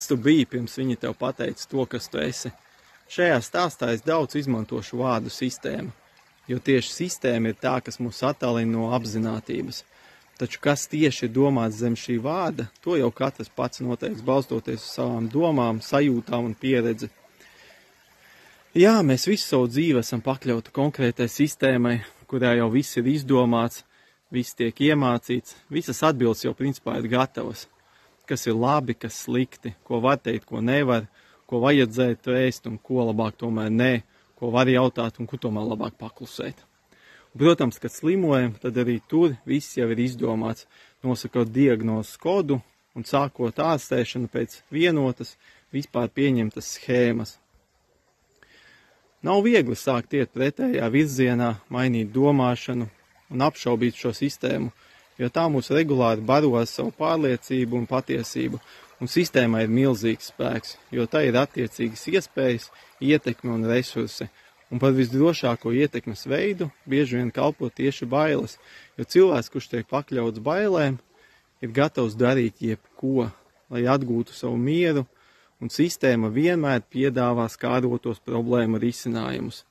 tu biji, pirms viņi tev pateica to, kas tu esi. Šajā stāstā es daudz izmantošu vārdu sistēma, jo tieši sistēma ir tā, kas mūs attālina no apzinātības. Taču kas tieši ir domāts zem šī vārda, to jau katrs pats noteiks, balstoties uz savām domām, sajūtām un pieredzi. Jā, mēs visu savu dzīvi esam pakļauti konkrētai sistēmai, kurā jau viss ir izdomāts, viss tiek iemācīts, visas atbildes jau principā ir gatavas. Kas ir labi, kas slikti, ko var teikt, ko nevar, ko vajadzētu ēst un ko labāk tomēr nē, ko var jautāt un ko tomēr labāk paklusēt. Un, protams, kad slimojam, tad arī tur viss jau ir izdomāts, nosakot diagnozes kodu un sākot ārstēšanu pēc vienotas, vispār pieņemtas schēmas. Nav viegli sākt iet pretējā virzienā, mainīt domāšanu un apšaubīt šo sistēmu, jo tā mūs regulāri baro ar savu pārliecību un patiesību, un sistēmai ir milzīgs spēks, jo tā ir attiecīgas iespējas, ietekme un resursi, un par visdrošāko ietekmes veidu bieži vien kalpo tieši bailes, jo cilvēks, kurš tiek pakļauts bailēm, ir gatavs darīt jebko, lai atgūtu savu mieru, un sistēma vienmēr piedāvā skārotos problēmu risinājumus.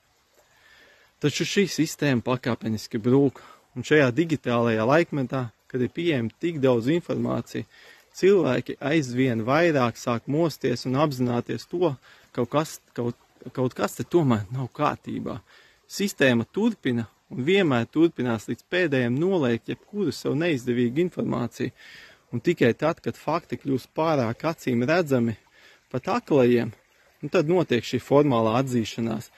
Taču šī sistēma pakāpeniski brūk, un šajā digitālajā laikmetā, kad ir pieejama tik daudz informācija, cilvēki aizvien vairāk sāk mosties un apzināties to, kaut kas te tomēr nav kārtībā. Sistēma turpina un vienmēr turpinās līdz pēdējiem noliegt jebkuru sev neizdevīgu informāciju, un tikai tad, kad fakti kļūst pārāk acīm redzami, pat aklajiem, un tad notiek šī formālā atzīšanās.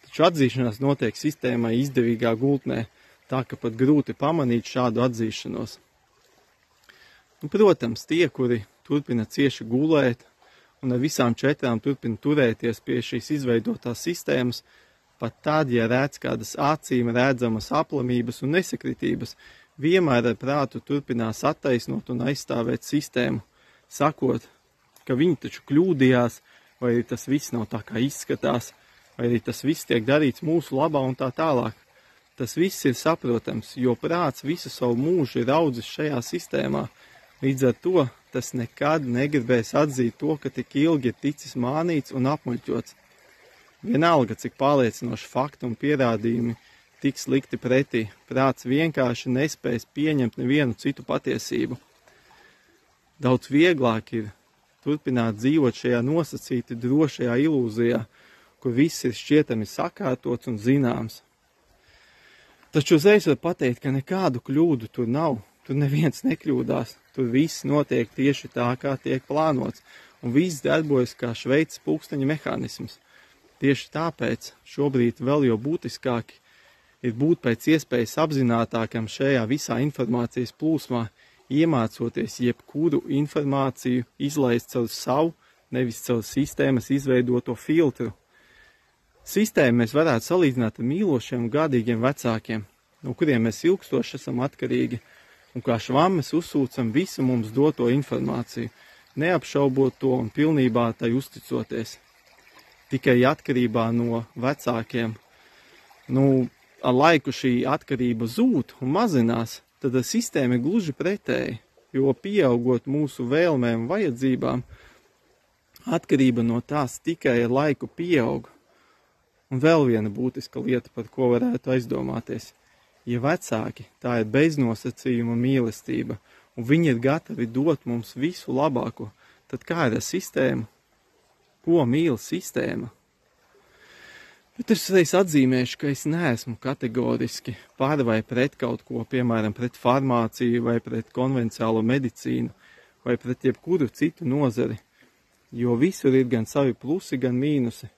Taču atzīšanās notiek sistēmai izdevīgā gultnē, tā ka pat grūti pamanīt šādu atzīšanos. Un, protams, tie, kuri turpina cieši gulēt un ar visām četrām turpina turēties pie šīs izveidotās sistēmas, pat tad, ja redz kādas acīm redzamas aplamības un nesakritības, vienmēr ar prātu turpinās attaisnot un aizstāvēt sistēmu, sakot, ka viņi taču kļūdījās, vai arī tas viss nav tā, kā izskatās, vai arī tas viss tiek darīts mūsu labā un tā tālāk. Tas viss ir saprotams, jo prāts visu savu mūžu ir audzis šajā sistēmā. Līdz ar to tas nekad negribēs atzīt to, ka tik ilgi ir ticis mānīts un apmuļķots. Vienalga, cik pārliecinoši fakti un pierādījumi tiks likti pretī, prāts vienkārši nespēs pieņemt nevienu citu patiesību. Daudz vieglāk ir turpināt dzīvot šajā nosacīti drošajā ilūzijā, kur viss ir šķietami sakārtots un zināms. Taču uzreiz var pateikt, ka nekādu kļūdu tur nav, tur neviens nekļūdās, tur viss notiek tieši tā, kā tiek plānots, un viss darbojas kā Šveices pulksteņa mehānisms. Tieši tāpēc šobrīd vēl jau būtiskāki ir būt pēc iespējas apzinātākam šajā visā informācijas plūsmā, iemācoties jebkuru informāciju izlaist caur savu, nevis caur sistēmas izveidoto filtru. Sistēmu mēs varētu salīdzināt ar mīlošiem un gādīgiem vecākiem, no kuriem mēs ilgstoši esam atkarīgi, un kā švammes uzsūcam visu mums doto informāciju, neapšaubot to un pilnībā tai uzticoties. Tikai atkarībā no vecākiem, ar laiku šī atkarība zūd un mazinās, tad sistēma ir gluži pretēji, jo pieaugot mūsu vēlmēm un vajadzībām, atkarība no tās tikai ar laiku pieaug. Un vēl viena būtiska lieta, par ko varētu aizdomāties. Ja vecāki, tā ir beznosacījuma mīlestība, un viņi ir gatavi dot mums visu labāko, tad kā ir ar sistēmu? Ko mīl sistēma? Bet es reiz atzīmēšu, ka es neesmu kategoriski par vai pret kaut ko, piemēram, pret farmāciju vai pret konvenciālo medicīnu vai pret jebkuru citu nozari, jo visur ir gan savi plusi, gan mīnusi.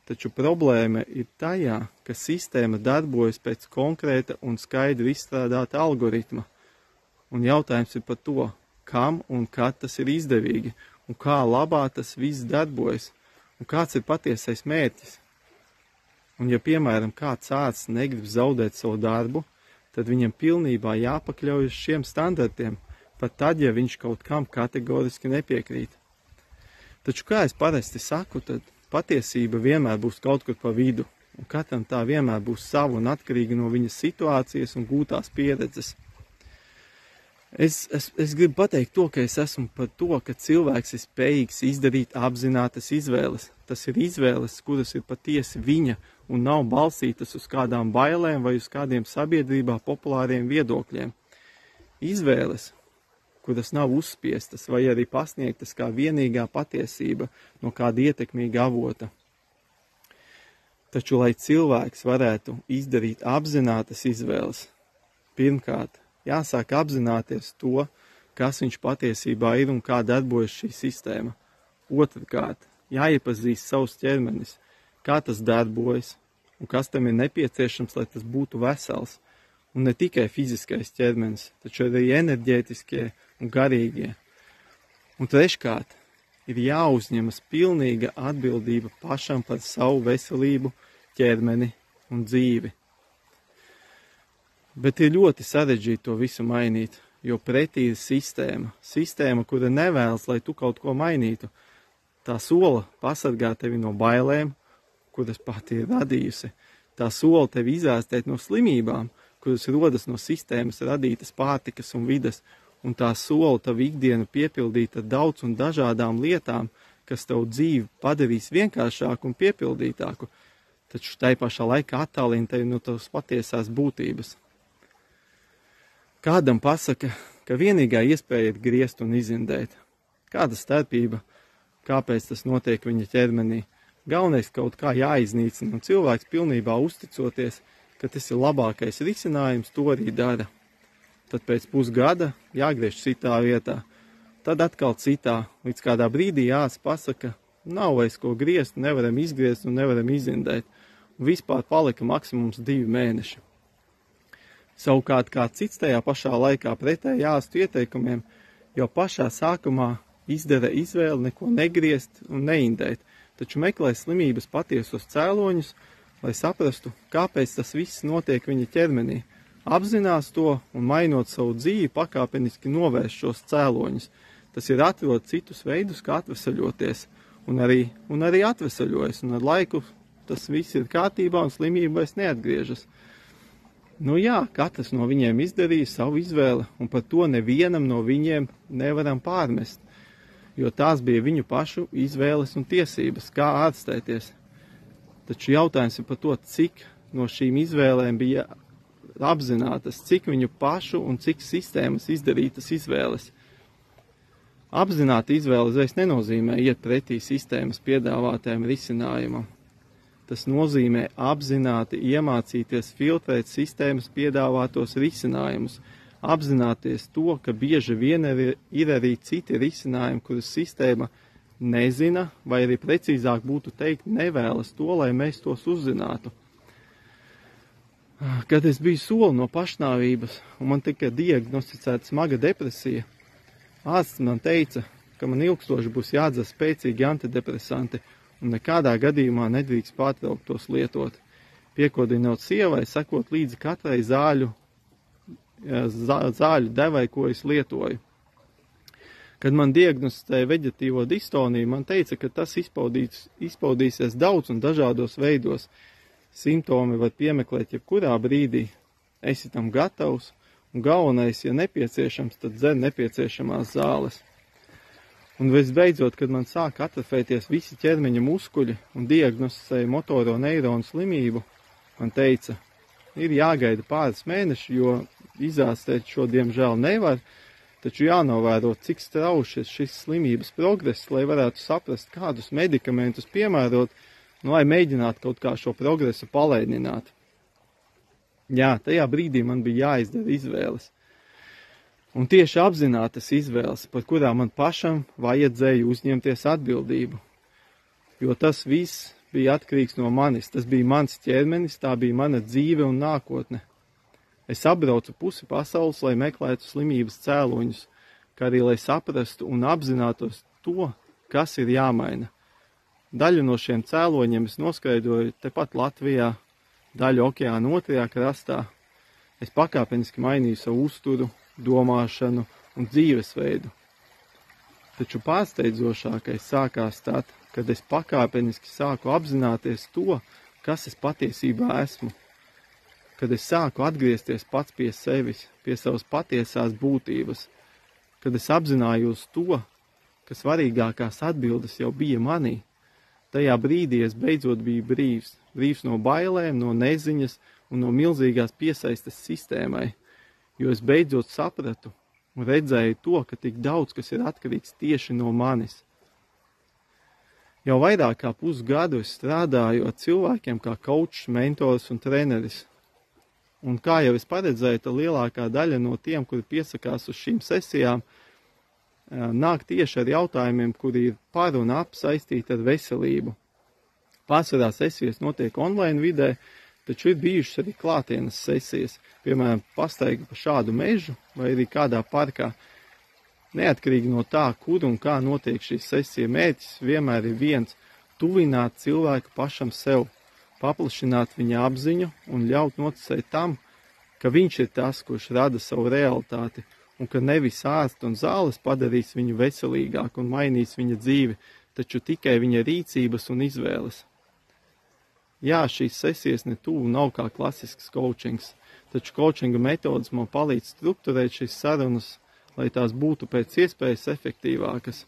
Taču problēma ir tajā, ka sistēma darbojas pēc konkrēta un skaidri izstrādāta algoritma. Un jautājums ir par to, kam un kad tas ir izdevīgi, un kā labā tas viss darbojas, un kāds ir patiesais mērķis. Un ja, piemēram, kāds ārsts negrib zaudēt savu darbu, tad viņam pilnībā jāpakļaujas šiem standartiem, pat tad, ja viņš kaut kam kategoriski nepiekrīt. Taču, kā es parasti saku, tad patiesība vienmēr būs kaut kur pa vidu, un katram tā vienmēr būs sava un atkarīga no viņas situācijas un gūtās pieredzes. Es gribu pateikt to, ka es esmu par to, ka cilvēks ir spējīgs izdarīt apzinātas izvēles. Tas ir izvēles, kuras ir patiesi viņa un nav balstītas uz kādām bailēm vai uz kādiem sabiedrībā populāriem viedokļiem. Izvēles, kuras nav uzspiestas vai arī pasniegtas kā vienīgā patiesība no kāda ietekmīga avota. Taču, lai cilvēks varētu izdarīt apzinātas izvēles, pirmkārt, jāsāk apzināties to, kas viņš patiesībā ir un kā darbojas šī sistēma. Otrkārt, jāiepazīst savs ķermenis, kā tas darbojas un kas tam ir nepieciešams, lai tas būtu vesels. Un ne tikai fiziskais ķermenis, taču arī enerģētiskie un garīgie. Un treškārt, ir jāuzņemas pilnīga atbildība pašam par savu veselību, ķermeni un dzīvi. Bet ir ļoti sarežģīti to visu mainīt, jo pretī ir sistēma, kura nevēlas, lai tu kaut ko mainītu. Tā sola pasargā tevi no bailēm, kuras pati ir radījusi. Tā sola tevi izārstēt no slimībām, kuras rodas no sistēmas radītas pārtikas un vides, un tā sola tavu ikdienu piepildīt ar daudz un dažādām lietām, kas tavu dzīvi padarīs vienkāršāku un piepildītāku, taču tai pašā laikā attālina tevi no tavas patiesās būtības. Kādam pasaka, ka vienīgā iespēja ir griezt un izindēt. Kāda starpība, kāpēc tas notiek viņa ķermenī? Galvenais kaut kā jāiznīcina, un cilvēks pilnībā uzticoties, ka tas ir labākais risinājums, to arī dara. Tad pēc pusgada jāgriež citā vietā, tad atkal citā, līdz kādā brīdī ārsts pasaka, nav vairs ko griezt, nevaram izgriezt un nevaram izindēt, un vispār palika maksimums 2 mēneši. Savukārt kā cits tajā pašā laikā pretēji ārstu ieteikumiem, jau pašā sākumā izdara izvēli neko negriezt un neindēt, taču meklē slimības patiesos cēloņus, lai saprastu, kāpēc tas viss notiek viņa ķermenī, apzinās to un mainot savu dzīvi pakāpeniski novērst šos cēloņus. Tas ir atrod citus veidus, kā atvesaļoties, un arī atvesaļojas, un ar laiku tas viss ir kārtībā un slimība vairs neatgriežas. Nu jā, katrs no viņiem izdarīja savu izvēli, un par to nevienam no viņiem nevaram pārmest, jo tās bija viņu pašu izvēles un tiesības, kā ārstēties. Taču jautājums ir par to, cik no šīm izvēlēm bija apzinātas, cik viņu pašu un cik sistēmas izdarītas izvēles. Apzināta izvēle uzreiz nenozīmē iet pretī sistēmas piedāvātajam risinājumam. Tas nozīmē apzināti iemācīties filtrēt sistēmas piedāvātos risinājumus, apzināties to, ka bieži vien ir arī citi risinājumi, kurus sistēma nezina, vai arī precīzāk būtu teikt, nevēlas to, lai mēs tos uzzinātu. Kad es biju soli no pašnāvības un man tika diagnosticēta smaga depresija, ārsts man teica, ka man ilgstoši būs jādzer spēcīgi antidepresanti, un nekādā gadījumā nedrīkst pārtraukt tos lietot, piekodinot sievai, sekot līdzi katrai zāļu devai, ko es lietoju. Kad man diagnosticēja veģetīvo distoniju, man teica, ka tas izpaudīsies daudz un dažādos veidos. Simptomi var piemeklēt jebkurā brīdī, esi tam gatavs, un galvenais, ja nepieciešams, tad dzer nepieciešamās zāles. Un visbeidzot, kad man sāka atrofēties visi ķermeņa muskuļi un diagnosticēja motoro neironu slimību, man teica, ir jāgaida pāris mēneši, jo izārstēt šo diemžēl nevar, taču jānovēro, cik strauši ir šis slimības progress, lai varētu saprast, kādus medikamentus piemērot, lai mēģinātu kaut kā šo progresu palēnināt. Jā, tajā brīdī man bija jāizdara izvēles. Un tieši apzinātas izvēles, par kurām man pašam vajadzēja uzņemties atbildību. Jo tas viss bija atkarīgs no manis, tas bija mans ķermenis, tā bija mana dzīve un nākotne. Es apbraucu pusi pasaules, lai meklētu slimības cēloņus, kā arī lai saprastu un apzinātos to, kas ir jāmaina. Daļu no šiem cēloņiem es noskaidroju tepat Latvijā, daļu okeāna otrajā krastā. Es pakāpeniski mainīju savu uzturu, domāšanu un dzīvesveidu. Taču pārsteidzošākais sākās tad, kad es pakāpeniski sāku apzināties to, kas es patiesībā esmu. kad es sāku atgriezties pats pie sevis, pie savas patiesās būtības, kad es apzinājos to, ka svarīgākās atbildes jau bija manī. Tajā brīdī es beidzot biju brīvs, brīvs no bailēm, no neziņas un no milzīgās piesaistes sistēmai, jo es beidzot sapratu un redzēju to, ka tik daudz, kas ir atkarīgs tieši no manis. Jau vairāk kā pusgadu es strādāju ar cilvēkiem kā kočs, mentors un treneris. Un kā jau es paredzēju, tad lielākā daļa no tiem, kuri piesakās uz šīm sesijām, nāk tieši ar jautājumiem, kuri ir par un ap saistīti ar veselību. Pārsvarā sesijas notiek online vidē, taču ir bijušas arī klātienes sesijas, piemēram, pastaiga pa šādu mežu vai arī kādā parkā. Neatkarīgi no tā, kur un kā notiek šīs sesija, mērķis vienmēr ir viens – tuvināt cilvēku pašam sev, paplašināt viņa apziņu un ļaut noticēt tam, ka viņš ir tas, kurš rada savu realitāti, un ka nevis ārsti un zāles padarīs viņu veselīgāku un mainīs viņa dzīvi, taču tikai viņa rīcības un izvēles. Jā, šīs sesijas ne tuvu nav kā klasisks coachings, taču coachinga metodas man palīdz strukturēt šīs sarunas, lai tās būtu pēc iespējas efektīvākas.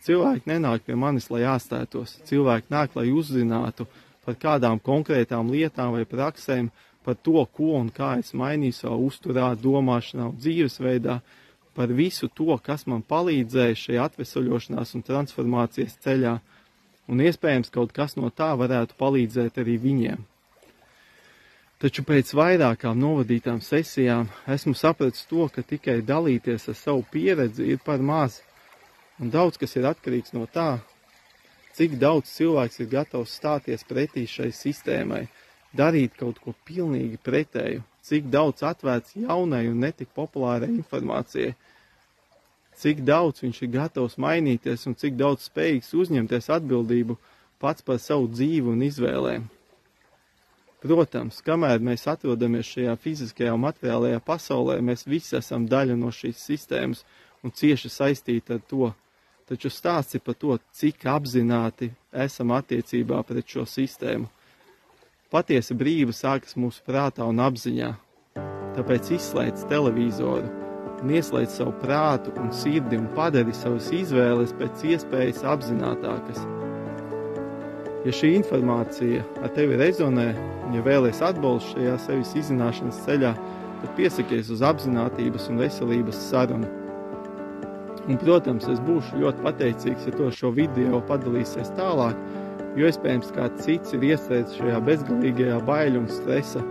Cilvēki nenāk pie manis, lai ārstētos. Cilvēki nāk, lai uzzinātu par kādām konkrētām lietām vai praksēm, par to, ko un kā es mainīju savā uzturā, domāšanā un dzīvesveidā, par visu to, kas man palīdzēja šajā atvesaļošanās un transformācijas ceļā, un iespējams kaut kas no tā varētu palīdzēt arī viņiem. Taču pēc vairākām novadītām sesijām esmu sapratis to, ka tikai dalīties ar savu pieredzi ir par maz, un daudz kas ir atkarīgs no tā, cik daudz cilvēks ir gatavs stāties pretī šai sistēmai, darīt kaut ko pilnīgi pretēju, cik daudz atvērts jaunai un netik populārai informācijai, cik daudz viņš ir gatavs mainīties un cik daudz spējīgs uzņemties atbildību pats par savu dzīvi un izvēlēm. Protams, kamēr mēs atrodamies šajā fiziskajā un materiālajā pasaulē, mēs visi esam daļa no šīs sistēmas un cieši saistīti ar to. Taču stāsts ir par to, cik apzināti esam attiecībā pret šo sistēmu. Patiesa brīva sākas mūsu prātā un apziņā. Tāpēc izslēdz televizoru un ieslēdz savu prātu un sirdi un padari savas izvēles pēc iespējas apzinātākas. Ja šī informācija ar tevi rezonē, un ja vēlies atbalstu šajā sevis izzināšanas ceļā, tad piesakies uz apzinātības un veselības sarunu. Un, protams, es būšu ļoti pateicīgs, ja to šo video padalīsies tālāk, jo iespējams kāds cits ir iestrēdzis šajā bezgalīgajā baiļu un stresa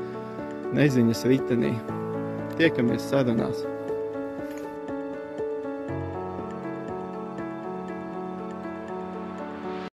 neziņas ritenī. Tiekamies sarunās!